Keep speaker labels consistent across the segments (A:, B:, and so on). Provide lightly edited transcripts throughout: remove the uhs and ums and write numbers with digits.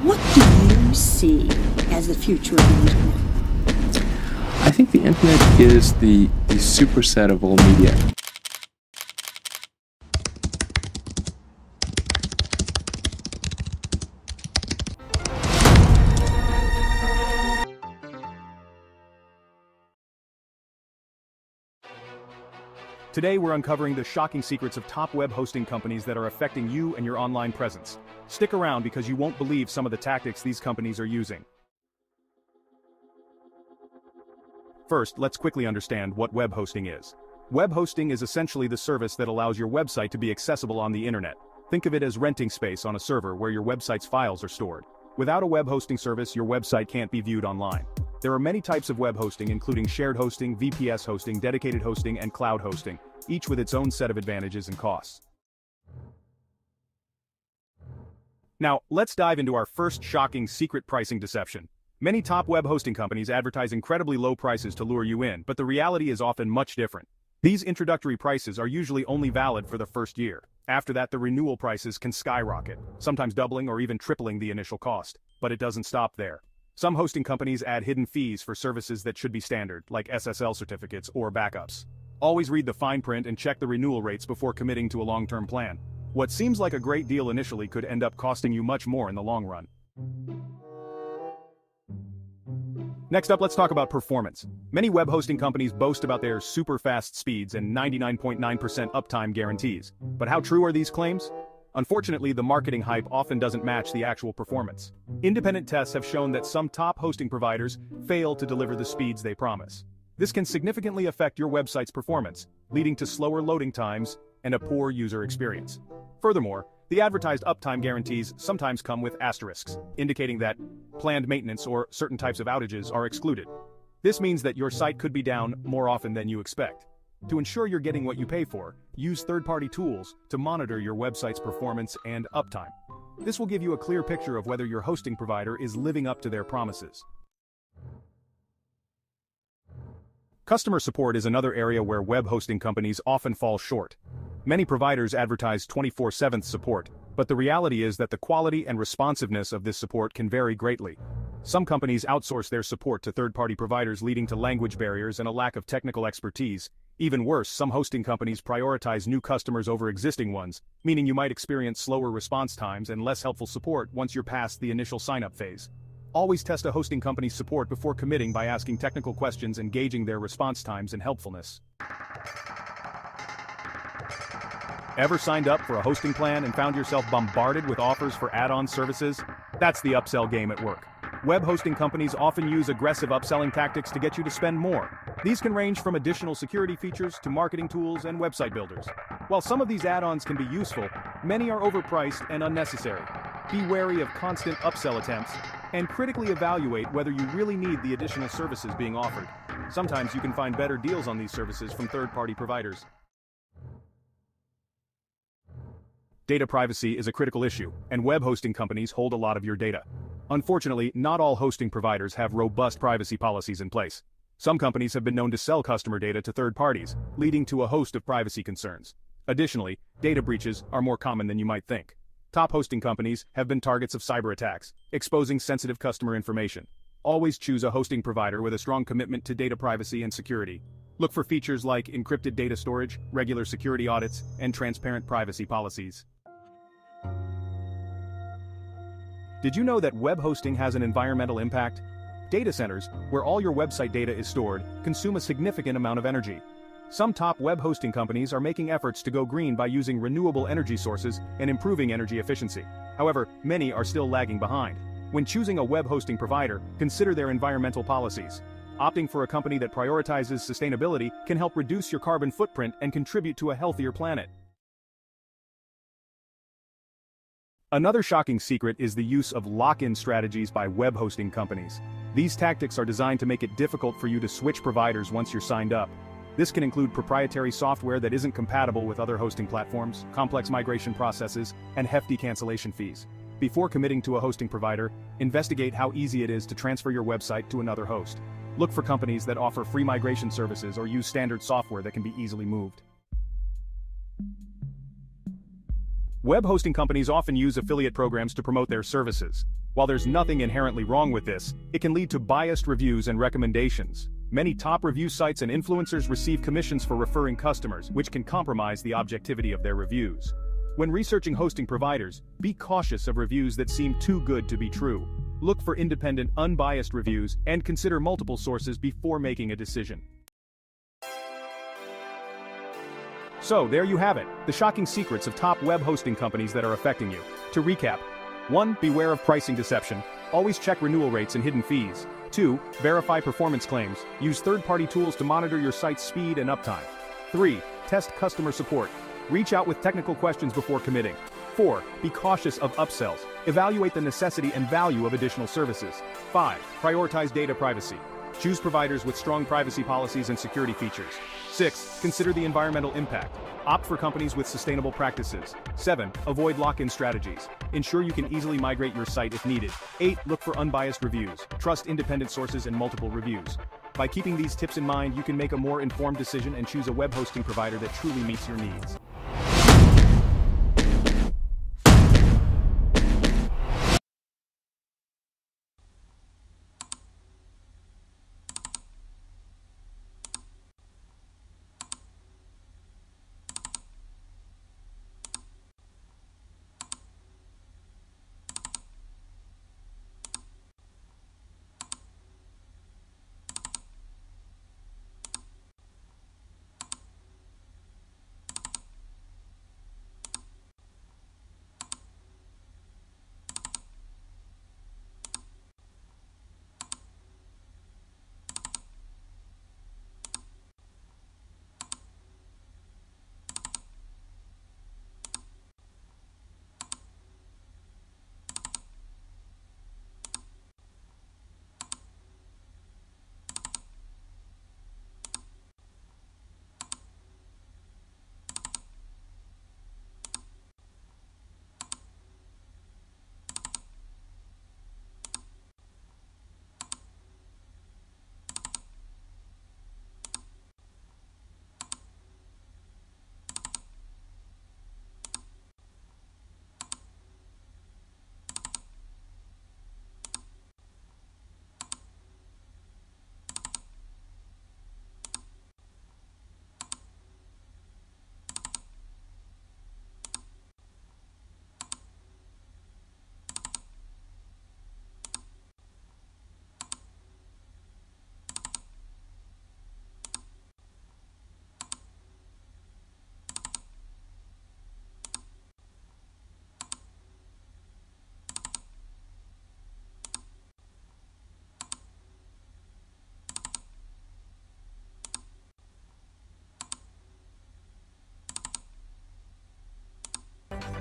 A: What do you see as the future of the internet?
B: I think the internet is the superset of all media.
C: Today, we're uncovering the shocking secrets of top web hosting companies that are affecting you and your online presence. Stick around because you won't believe some of the tactics these companies are using. First, let's quickly understand what web hosting is. Web hosting is essentially the service that allows your website to be accessible on the internet. Think of it as renting space on a server where your website's files are stored. Without a web hosting service, your website can't be viewed online. There are many types of web hosting, including shared hosting, VPS hosting, dedicated hosting, and cloud hosting, each with its own set of advantages and costs. Now, let's dive into our first shocking secret pricing deception. Many top web hosting companies advertise incredibly low prices to lure you in, but the reality is often much different. These introductory prices are usually only valid for the first year. After that, the renewal prices can skyrocket, sometimes doubling or even tripling the initial cost. But it doesn't stop there. Some hosting companies add hidden fees for services that should be standard, like SSL certificates or backups. Always read the fine print and check the renewal rates before committing to a long-term plan. What seems like a great deal initially could end up costing you much more in the long run. Next up, let's talk about performance. Many web hosting companies boast about their super fast speeds and 99.9% uptime guarantees. But how true are these claims? Unfortunately, the marketing hype often doesn't match the actual performance. Independent tests have shown that some top hosting providers fail to deliver the speeds they promise. This can significantly affect your website's performance, leading to slower loading times and a poor user experience. Furthermore, the advertised uptime guarantees sometimes come with asterisks, indicating that planned maintenance or certain types of outages are excluded. This means that your site could be down more often than you expect. To ensure you're getting what you pay for, use third-party tools to monitor your website's performance and uptime. This will give you a clear picture of whether your hosting provider is living up to their promises. Customer support is another area where web hosting companies often fall short. Many providers advertise 24/7 support, but the reality is that the quality and responsiveness of this support can vary greatly. Some companies outsource their support to third-party providers, leading to language barriers and a lack of technical expertise. Even worse, some hosting companies prioritize new customers over existing ones, meaning you might experience slower response times and less helpful support once you're past the initial sign-up phase. Always test a hosting company's support before committing by asking technical questions and gauging their response times and helpfulness. Ever signed up for a hosting plan and found yourself bombarded with offers for add-on services? That's the upsell game at work. Web hosting companies often use aggressive upselling tactics to get you to spend more. These can range from additional security features to marketing tools and website builders. While some of these add-ons can be useful, many are overpriced and unnecessary. Be wary of constant upsell attempts and critically evaluate whether you really need the additional services being offered. Sometimes you can find better deals on these services from third-party providers. Data privacy is a critical issue, and web hosting companies hold a lot of your data. Unfortunately, not all hosting providers have robust privacy policies in place. Some companies have been known to sell customer data to third parties, leading to a host of privacy concerns. Additionally, data breaches are more common than you might think. Top hosting companies have been targets of cyber attacks, exposing sensitive customer information. Always choose a hosting provider with a strong commitment to data privacy and security. Look for features like encrypted data storage, regular security audits, and transparent privacy policies. Did you know that web hosting has an environmental impact? Data centers, where all your website data is stored, consume a significant amount of energy. Some top web hosting companies are making efforts to go green by using renewable energy sources and improving energy efficiency. However, many are still lagging behind. When choosing a web hosting provider, consider their environmental policies. Opting for a company that prioritizes sustainability can help reduce your carbon footprint and contribute to a healthier planet. Another shocking secret is the use of lock-in strategies by web hosting companies. These tactics are designed to make it difficult for you to switch providers once you're signed up. This can include proprietary software that isn't compatible with other hosting platforms, complex migration processes, and hefty cancellation fees. Before committing to a hosting provider, investigate how easy it is to transfer your website to another host. Look for companies that offer free migration services or use standard software that can be easily moved. Web hosting companies often use affiliate programs to promote their services. While there's nothing inherently wrong with this, it can lead to biased reviews and recommendations. Many top review sites and influencers receive commissions for referring customers, which can compromise the objectivity of their reviews. When researching hosting providers, be cautious of reviews that seem too good to be true. Look for independent, unbiased reviews and consider multiple sources before making a decision. So, there you have it, the shocking secrets of top web hosting companies that are affecting you. To recap: 1. Beware of pricing deception. Always check renewal rates and hidden fees. 2. Verify performance claims. Use third-party tools to monitor your site's speed and uptime. 3. Test customer support. Reach out with technical questions before committing. 4. Be cautious of upsells. Evaluate the necessity and value of additional services. 5. Prioritize data privacy. Choose providers with strong privacy policies and security features. 6. Consider the environmental impact. Opt for companies with sustainable practices. 7. Avoid lock-in strategies. Ensure you can easily migrate your site if needed. 8. Look for unbiased reviews. Trust independent sources and multiple reviews. By keeping these tips in mind, you can make a more informed decision and choose a web hosting provider that truly meets your needs.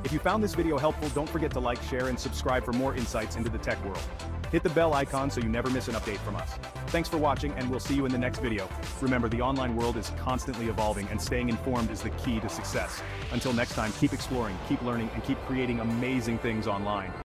C: If you found this video helpful, don't forget to like, share, and subscribe for more insights into the tech world. Hit the bell icon so you never miss an update from us. Thanks for watching, and we'll see you in the next video. Remember, the online world is constantly evolving, and staying informed is the key to success. Until next time, keep exploring, keep learning, and keep creating amazing things online.